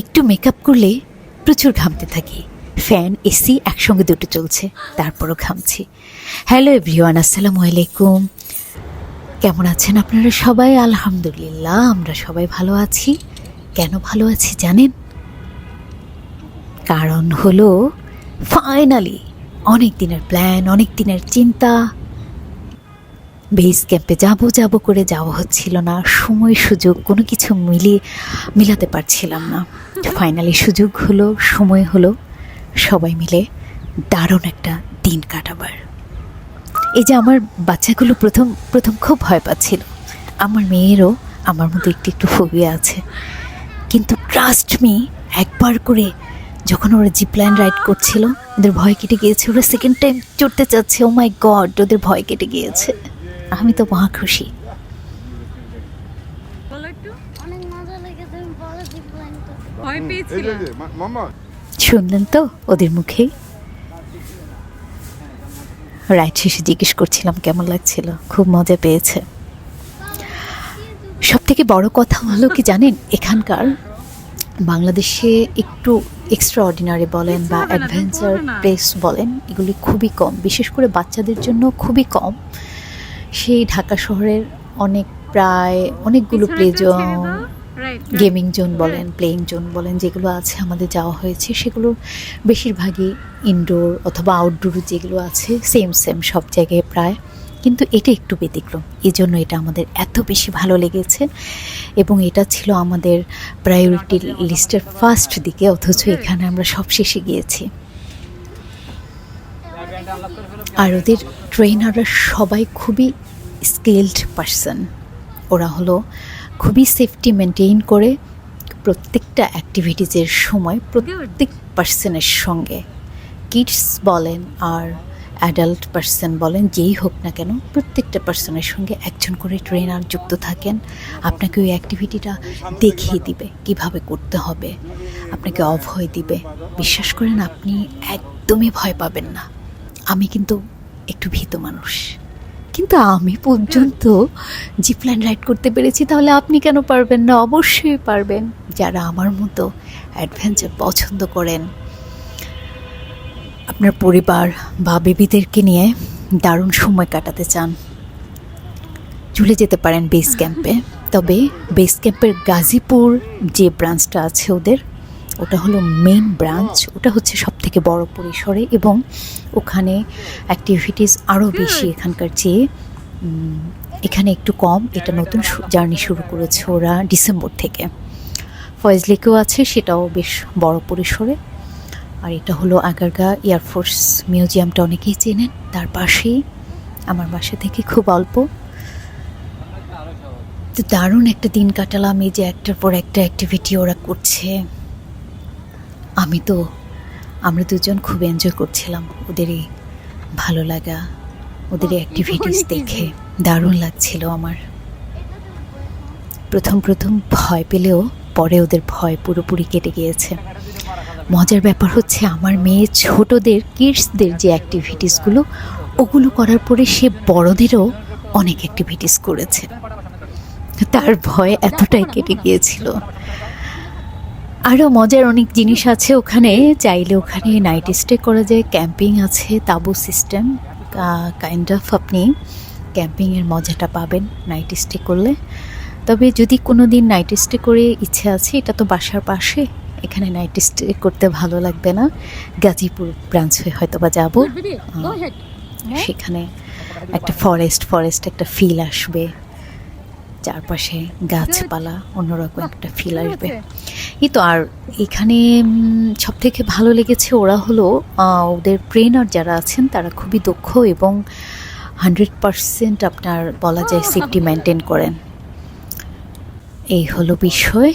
একটু মেকআপ করলে প্রচুর ঘামতে থাকি। ফ্যান এসি একসঙ্গে দুটো চলছে, তারপরও ঘামছি। হ্যালো এভরিওয়ান, আসসালামু আলাইকুম। কেমন আছেন আপনারা সবাই? আলহামদুলিল্লাহ, আমরা সবাই ভালো আছি। কেন ভালো আছি জানেন? কারণ হলো ফাইনালি অনেক দিনের প্ল্যান, অনেক দিনের চিন্তা, বেস ক্যাম্পে যাব করে যাওয়া হচ্ছিল না। সময় সুযোগ কোনো কিছু মিলাতে পারছিলাম না। ফাইনালি সুযোগ হলো, সময় হলো, সবাই মিলে দারুণ একটা দিন কাটাবার। এই যে আমার বাচ্চাগুলো প্রথম খুব ভয় পাচ্ছিল। আমার মেয়েরও আমার মতো একটু ফোবিয়া আছে, কিন্তু ট্রাস্ট মি, একবার করে যখন ওরা জিপলাইন রাইড করছিল ওদের ভয় কেটে গিয়েছে। ওরা সেকেন্ড টাইম চড়তে চাচ্ছে। ও মাই গড, ওদের ভয় কেটে গিয়েছে। আমি তো মহা খুশি। শুনলেন তো ওদের মুখেই। রাইড শেষে জিজ্ঞেস করছিলাম কেমন লাগছিল। খুব মজা পেয়েছে। সব থেকে বড় কথা হলো কি জানেন, এখানকার বাংলাদেশে একটু এক্সট্রা অর্ডিনারি বলেন বা অ্যাডভেঞ্চার প্লেস বলেন, এগুলি খুবই কম, বিশেষ করে বাচ্চাদের জন্য খুবই কম। সেই ঢাকা শহরের অনেকগুলো প্লে জোন, গেমিং জোন বলেন, প্লেইং জোন বলেন, যেগুলো আছে আমাদের যাওয়া হয়েছে, সেগুলো বেশিরভাগই ইনডোর অথবা আউটডোর যেগুলো আছে সেম সব জায়গায় প্রায়। কিন্তু এটা একটু ব্যতিক্রম, এই জন্য এটা আমাদের এত বেশি ভালো লেগেছে এবং এটা ছিল আমাদের প্রায়োরিটি লিস্টের ফার্স্ট দিকে, অথচ এখানে আমরা সব শেষে গিয়েছি। আর ওদের ট্রেনাররা সবাই খুবই স্কিলড পারসন। ওরা হলো খুবই সেফটি মেনটেন করে প্রত্যেকটা অ্যাক্টিভিটিজের সময় প্রত্যেক পার্সনের সঙ্গে, কিডস বলেন আর অ্যাডাল্ট পার্সন বলেন, যেই হোক না কেন, প্রত্যেকটা পার্সনের সঙ্গে একজন করে ট্রেনার যুক্ত থাকেন। আপনাকে ওই অ্যাক্টিভিটিটা দেখিয়ে দিবে কিভাবে করতে হবে, আপনাকে অভয় দিবে। বিশ্বাস করেন, আপনি একদমই ভয় পাবেন না। আমি কিন্তু একটু ভীত মানুষ, কিন্তু আমি পর্যন্ত জিপলাইন রাইড করতে পেরেছি, তাহলে আপনি কেন পারবেন না? অবশ্যই পারবেন। যারা আমার মতো অ্যাডভেঞ্চার পছন্দ করেন, আপনার পরিবার বা বেবিদেরকে নিয়ে দারুণ সময় কাটাতে চান, চলে যেতে পারেন বেস ক্যাম্পে। তবে বেস ক্যাম্পের গাজীপুর যে ব্রাঞ্চটা আছে ওটা হলো মেইন ব্রাঞ্চ। ওটা হচ্ছে সবথেকে বড় পরিসরে এবং ওখানে অ্যাক্টিভিটিস আরও বেশি এখানকার চেয়ে। এখানে একটু কম। এটা নতুন জার্নি শুরু করেছে ওরা ডিসেম্বর থেকে। ফয়েজলেকেও আছে, সেটাও বেশ বড় পরিসরে। আর এটা হলো আগারগাঁ এয়ারফোর্স মিউজিয়ামটা অনেকেই চেনেন, তার পাশেই। আমার বাসা থেকে খুব অল্প। তো দারুণ একটা দিন কাটালাম। এই যে একটার পর একটা অ্যাক্টিভিটি ওরা করছে, আমরা দুজন খুব এনজয় করছিলাম। ওদের এই ভালো লাগা, ওদের অ্যাক্টিভিটিস দেখে দারুণ লাগছিল আমার। প্রথম ভয় পেলেও পরে ওদের ভয় পুরোপুরি কেটে গিয়েছে। মজার ব্যাপার হচ্ছে, আমার মেয়ে ছোটদের কিডসদের যে অ্যাক্টিভিটিসগুলো ওগুলো করার পরে সে বড়দেরও অনেক অ্যাক্টিভিটিস করেছে। তার ভয় এতটাই কেটে গিয়েছিল। আরও মজার অনেক জিনিস আছে ওখানে। চাইলে ওখানে নাইট স্টে করা যায়, ক্যাম্পিং আছে, তাঁবু সিস্টেম, কাইন্ড অফ আপনি ক্যাম্পিংয়ের মজাটা পাবেন নাইট স্টে করলে। তবে যদি কোনো দিন নাইট স্টে করে ইচ্ছে আছে, এটা তো বাসার পাশে, এখানে নাইট স্টে করতে ভালো লাগবে না। গাজীপুর ব্রাঞ্চ হয়ে হয়তো বা যাবো, সেখানে একটা ফরেস্ট একটা ফিল আসবে, চারপাশে গাছপালা, অন্যরকম একটা ফিল আসবে। এই তো। আর এখানে সব থেকে ভালো লেগেছে ওরা হলো ওদের ট্রেনার যারা আছেন তারা খুবই দক্ষ এবং 100% আপনার বলা যায় সেফটি মেনটেন করেন। এই হলো বিষয়।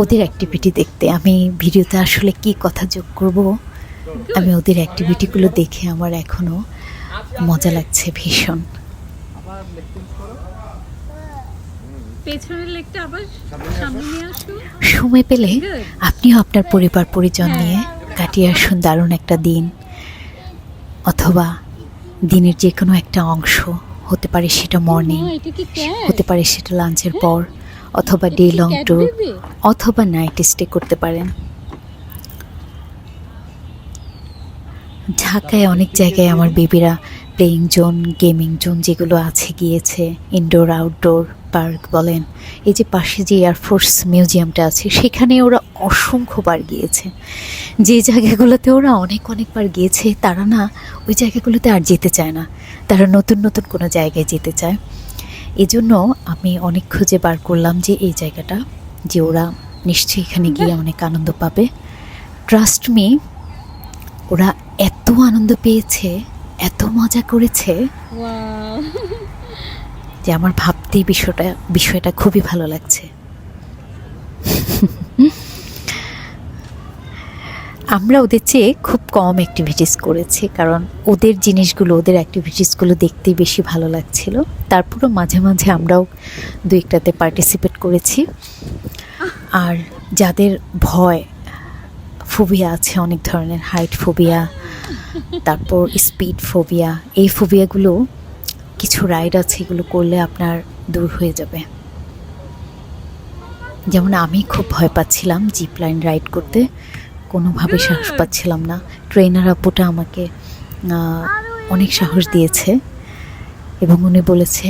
ওদের অ্যাক্টিভিটি দেখতে আমি ভিডিওতে আসলে কি কথা যোগ করব, আমি ওদের অ্যাক্টিভিটিগুলো দেখে আমার এখনও মজা লাগছে ভীষণ। সময় পেলে আপনিও আপনার পরিবার পরিজন নিয়ে কাটিয়ে আসুন দারুণ একটা দিন, অথবা দিনের যে কোনো একটা অংশ হতে পারে সেটা মর্নিং, হতে পারে সেটা লাঞ্চের পর, অথবা ডে লং ট্যুর, অথবা নাইট স্টে করতে পারেন। ঢাকায় অনেক জায়গায় আমার বেবিরা প্লেইং জোন, গেমিং জোন যেগুলো আছে গিয়েছে, ইনডোর আউটডোর পার্ক বলেন, এই যে পাশে যে এয়ারফোর্স মিউজিয়ামটা আছে সেখানে ওরা অসংখ্যবার গিয়েছে। যে জায়গাগুলোতে ওরা অনেকবার গিয়েছে তারা না ওই জায়গাগুলোতে আর যেতে চায় না, তারা নতুন নতুন কোনো জায়গায় যেতে চায়। এজন্য আমি অনেক খুঁজে বার করলাম যে এই জায়গাটা, যে ওরা নিশ্চয়ই এখানে গিয়ে অনেক আনন্দ পাবে। ট্রাস্ট মি, ওরা এত আনন্দ পেয়েছে, এত মজা করেছে যে আমার ভাবতেই বিষয়টা খুবই ভালো লাগছে। আমরা ওদের চেয়ে খুব কম অ্যাক্টিভিটিস করেছি, কারণ ওদের জিনিসগুলো, ওদের অ্যাক্টিভিটিসগুলো দেখতেই বেশি ভালো লাগছিল। তারপরও মাঝে মাঝে আমরাও দু একটাতে পার্টিসিপেট করেছি। আর যাদের ফোবিয়া আছে অনেক ধরনের, হাইট ফোবিয়া, তারপর স্পিড ফোবিয়া, এই ফোবিয়াগুলো কিছু রাইড আছে, এগুলো করলে আপনার দূর হয়ে যাবে। যেমন আমি খুব ভয় পাচ্ছিলাম জিপ লাইন রাইড করতে, কোনোভাবে সাহস পাচ্ছিলাম না। ট্রেনার আপুটা আমাকে অনেক সাহস দিয়েছে এবং উনি বলেছে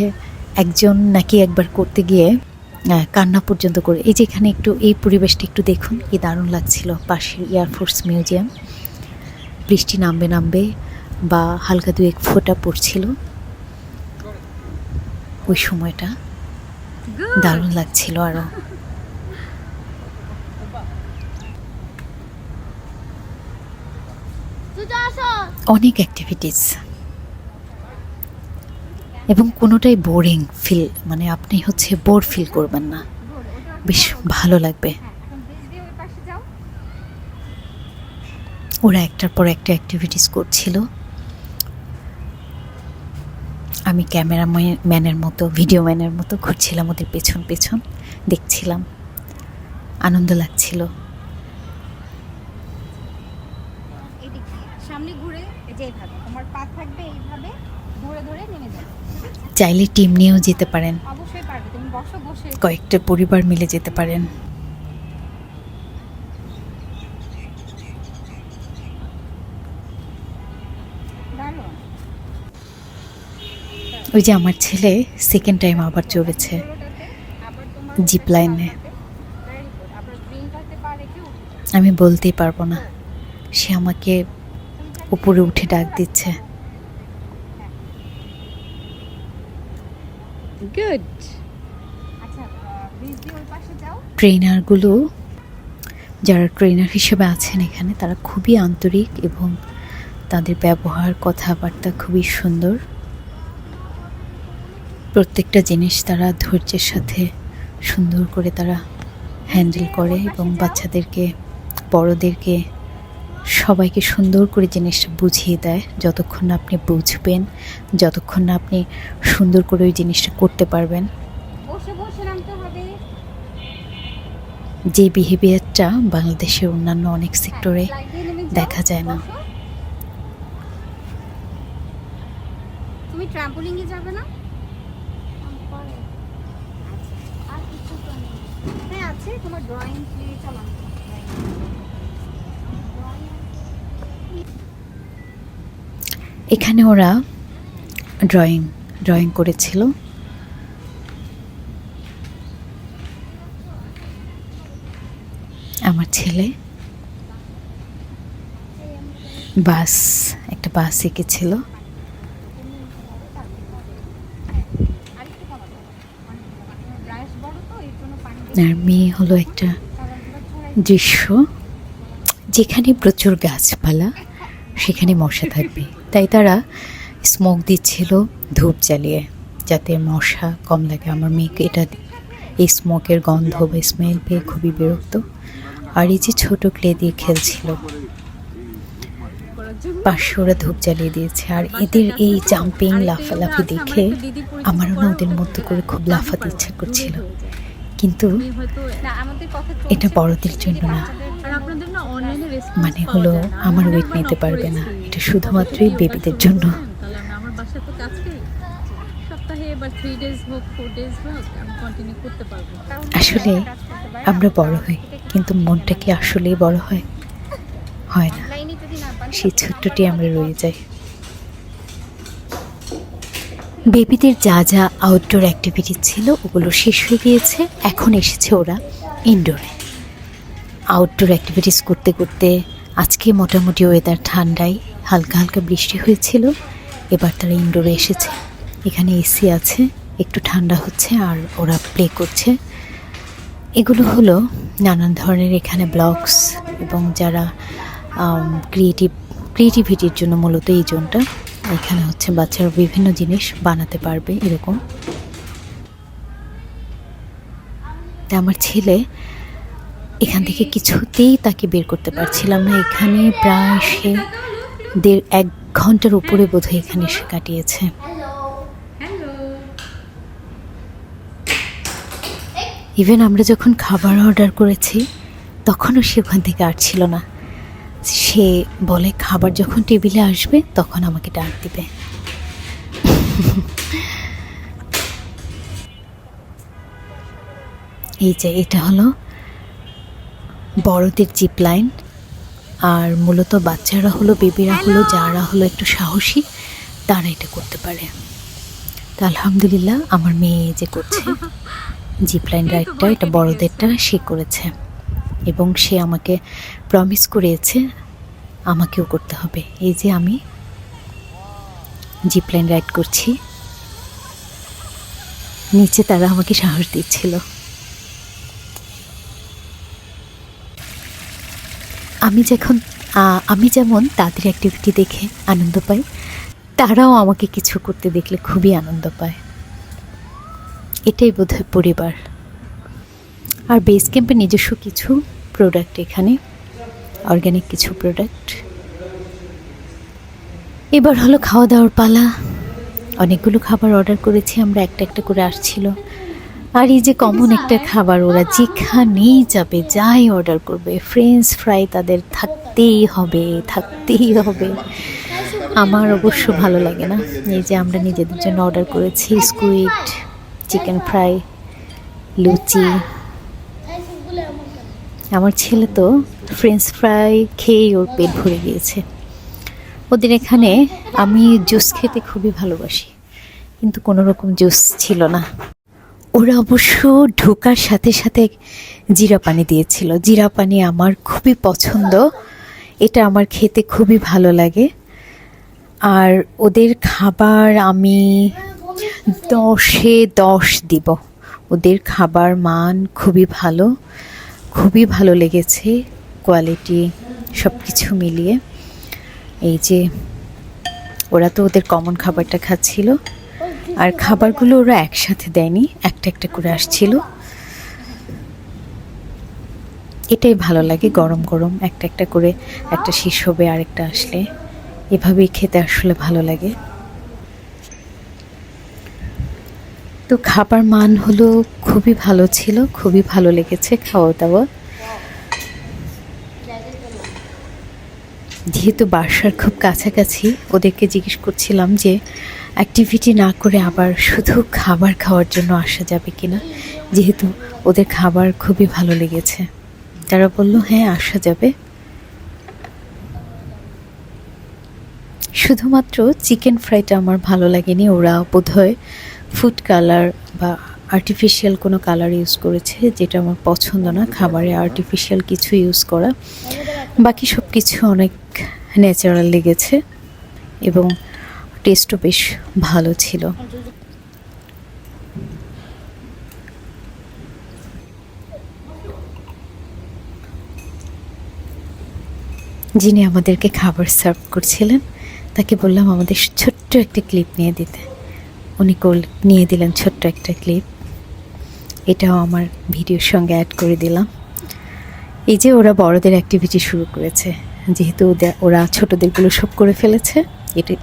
একজন নাকি একবার করতে গিয়ে কান্না পর্যন্ত করে। এই যে এখানে একটু এই পরিবেশটা একটু দেখুন, কি দারুণ লাগছিল। পাশের এয়ারফোর্স মিউজিয়াম, বৃষ্টি নামবে বা হালকা দু এক ফোঁটা পড়ছিল, ওই সময়টা দারুণ লাগছিল। আরও অনেক অ্যাক্টিভিটিস, এবং কোনোটাই বোরিং ফিল, মানে আপনি বোর ফিল করবেন না, বেশ ভালো লাগবে। ওরা একটার পর একটা অ্যাক্টিভিটিস করছিল, আমি ক্যামেরাম্যানের মতো, ভিডিও ম্যানের মতো ঘুরছিলাম ওদের পেছন পেছন, দেখছিলাম, আনন্দ লাগছিল। চাইলে টিম নিয়েও যেতে পারেন, কয়েকটা পরিবার মিলে যেতে পারেন। ওই যে আমার ছেলে সেকেন্ড টাইম আবার চড়েছে জিপ লাইনে। আমি বলতেই পারবো না, সে আমাকে উপরে উঠে ডাক দিচ্ছে। ট্রেনারগুলো, যারা ট্রেনার হিসেবে আছেন এখানে, তারা খুবই আন্তরিক এবং তাদের ব্যবহার, কথাবার্তা খুবই সুন্দর। প্রত্যেকটা জিনিস তারা ধৈর্যের সাথে সুন্দর করে তারা হ্যান্ডেল করে, এবং বাচ্চাদেরকে, বড়দেরকে, সবাইকে সুন্দর করে জিনিসটা বুঝিয়ে দেয়। যতক্ষণ না আপনি বুঝবেন, যতক্ষণ না আপনি সুন্দর করে ওই জিনিসটা করতে পারবেন, যে বিহেভিয়ারটা বাংলাদেশের অন্যান্য অনেক সেক্টরে দেখা যায় না। তুমি ট্রাম্পোলিনে যাবে না? হ্যাঁ আছে, তোমার ড্রয়িং নিয়ে চলো। এখানে ওরা ড্রয়িং করেছিল। আমার ছেলে একটা বাস এঁকেছিল। আর মেয়ে হলো একটা দৃশ্য, যেখানে প্রচুর গাছপালা সেখানে মশা থাকবে, তাই তারা স্মোক দিচ্ছিল ধূপ জ্বালিয়ে, যাতে মশা কম লাগে। আমার মেয়েকে এই স্মোকের গন্ধ বা স্মেল পেয়ে খুবই বিরক্ত। আর এই যে ছোট ক্লে দিয়ে খেলছিল, পাশে ওরা ধূপ জ্বালিয়ে দিয়েছে। আর এদের এই জাম্পিং, লাফালাফি দেখে আমারও না ওদের মতো করে খুব লাফাতে ইচ্ছা করছিল, কিন্তু এটা বড়দের জন্য না, মানে হলো আমার ওয়েট নিতে পারবে না, এটা শুধুমাত্রই বেবিদের জন্য। 3 days হোক 4 days হোক আমি কন্টিনিউ করতে পারবো। আসলে আমরা বড় হই, কিন্তু মনটা কি আসলেই বড় হয়? হয় না। অনলাইনে যদি না পান সেই ছোট্টটি আমরা রয়ে যাই। বেবিদের যা যা আউটডোর অ্যাক্টিভিটি ছিল ওগুলো শেষ হয়ে গিয়েছে। এখন এসেছে ওরা ইনডোরে। আউটডোর অ্যাক্টিভিটিস করতে করতে আজকে মোটামুটি ওয়েদার ঠান্ডাই, হালকা হালকা বৃষ্টি হয়েছিল। এবার তারা ইনডোরে এসেছে। এখানে এসি আছে, একটু ঠান্ডা হচ্ছে আর ওরা প্লে করছে। এগুলো হলো নানান ধরনের এখানে ব্লগস, এবং যারা ক্রিয়েটিভিটির জন্য মূলত এই জোনটা। এখানে হচ্ছে বাচ্চারা বিভিন্ন জিনিস বানাতে পারবে এরকম। তা আমার ছেলে এখান থেকে কিছুতেই তাকে বের করতে পারছিলাম না। এখানে প্রায় সে 1.5 ঘন্টার উপরে বোধহয় এখানে সে কাটিয়েছে। ইভেন আমরা যখন খাবার অর্ডার করেছি তখনও সে ওখান থেকে আসছিল না। সে বলে খাবার যখন টেবিলে আসবে তখন আমাকে ডাক দিবে। এই যে এটা হলো বড়দের জিপ লাইন, আর মূলত বাচ্চারা হলো, বেবিরা হলো, যারা হলো একটু সাহসী তারা এটা করতে পারে। তা আলহামদুলিল্লাহ আমার মেয়ে যে করছে জিপ লাইন রাইডটা, এটা বড়দেরটা সে করেছে, এবং সে আমাকে প্রমিস করেছে আমাকেও করতে হবে। এই যে আমি জিপ লাইন রাইড করছি, নিচে তারা আমাকে সাহস দিচ্ছিল। আমি যেমন তাদের অ্যাক্টিভিটি দেখে আনন্দ পাই, তারাও আমাকে কিছু করতে দেখলে খুবই আনন্দ পায়। এটাই বোধহয় পরিবার। আর বেস ক্যাম্পে নিজস্ব কিছু প্রোডাক্ট, এখানে অর্গ্যানিক কিছু প্রোডাক্ট। এবার হলো খাওয়া দাওয়ার পালা। অনেকগুলো খাবার অর্ডার করেছি আমরা, একটা একটা করে আসছিল। আর এই যে কমন একটা খাবার, ওরা যেখানেই যাবে যাই অর্ডার করবে, ফ্রেঞ্চ ফ্রাই তাদের থাকতেই হবে, থাকতেই হবে। আমার অবশ্য ভালো লাগে না। এই যে আমরা নিজেদের জন্য অর্ডার করেছি স্কুইড, চিকেন ফ্রাই, লুচি। আমার ছেলে তো ফ্রেঞ্চ ফ্রাই খেয়েই ওর পেট ভরে গিয়েছে। ওদের এখানে আমি জুস খেতে খুবই ভালোবাসি, কিন্তু কোনো রকম জুস ছিল না। ওরা অবশ্য ঢোকার সাথে সাথে জিরা পানি দিয়েছিল। জিরা পানি আমার খুবই পছন্দ, এটা আমার খেতে খুবই ভালো লাগে। আর ওদের খাবার আমি 10-এ 10 দিব। ওদের খাবার মান খুবই ভালো, খুবই ভালো লেগেছে, কোয়ালিটি সব কিছু মিলিয়ে। এই যে ওরা তো ওদের কমন খাবারটা খাচ্ছিল, আর খাবারগুলো ওরা একসাথে দেয়নি, একটা একটা করে আসছিল। এটাই ভালো লাগে, গরম গরম একটা একটা করে, একটা শেষ হবে আরেকটা আসলে, এভাবেই খেতে আসলে ভালো লাগে। তো খাবার মান হলো খুবই ভালো ছিল, খুবই ভালো লেগেছে খাওয়া দাওয়া। যেহেতু বাসার খুব কাছাকাছি, ওদেরকে জিজ্ঞেস করছিলাম যে অ্যাক্টিভিটি না করে আবার শুধু খাবার খাওয়ার জন্য আসা যাবে কিনা, যেহেতু ওদের খাবার খুবই ভালো লেগেছে। তারা বলল হ্যাঁ আসা যাবে। শুধুমাত্র চিকেন ফ্রাইটা আমার ভালো লাগেনি। ওরা বোধহয় ফুড কালার বা আর্টিফিশিয়াল কোনো কালার ইউজ করেছে, যেটা আমার পছন্দ না, খাবারে আর্টিফিশিয়াল কিছু ইউজ করা। বাকি সব কিছু অনেক ন্যাচারাল লেগেছে এবং টেস্টও বেশ ভালো ছিল। যিনি আমাদেরকে খাবার সার্ভ করছিলেন তাকে বললাম আমাদের ছোট্ট একটা ক্লিপ নিয়ে দিতে। উনি নিয়ে দিলেন ছোট্ট একটা ক্লিপ, এটাও আমার ভিডিওর সঙ্গে অ্যাড করে দিলাম। এই যে ওরা বড়দের অ্যাক্টিভিটি শুরু করেছে, যেহেতু ওরা ছোটদেরগুলো সব করে ফেলেছে,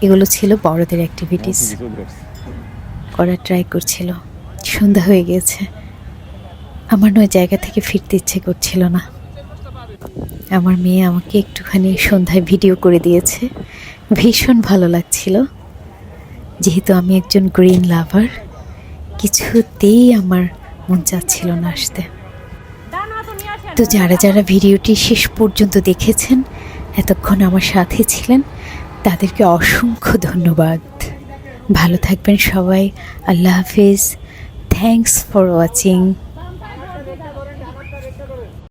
এগুলো ছিল বড়দের অ্যাক্টিভিটিস করার ট্রাই করছিল। সন্ধ্যা হয়ে গিয়েছে, আমার ওই জায়গা থেকে ফিরতে ইচ্ছে করছিল না। আমার মেয়ে আমাকে একটুখানি সন্ধ্যায় ভিডিও করে দিয়েছে, ভীষণ ভালো লাগছিল। যেহেতু আমি একজন গ্রিন লাভার, কিছুতেই আমার মন চাচ্ছিল না আসতে। তো যারা যারা ভিডিওটি শেষ পর্যন্ত দেখেছেন, এতক্ষণ আমার সাথে ছিলেন, তাদেরকে অসংখ্য ধন্যবাদ। ভালো থাকবেন সবাই। আল্লাহ হাফিজ। Thanks for watching.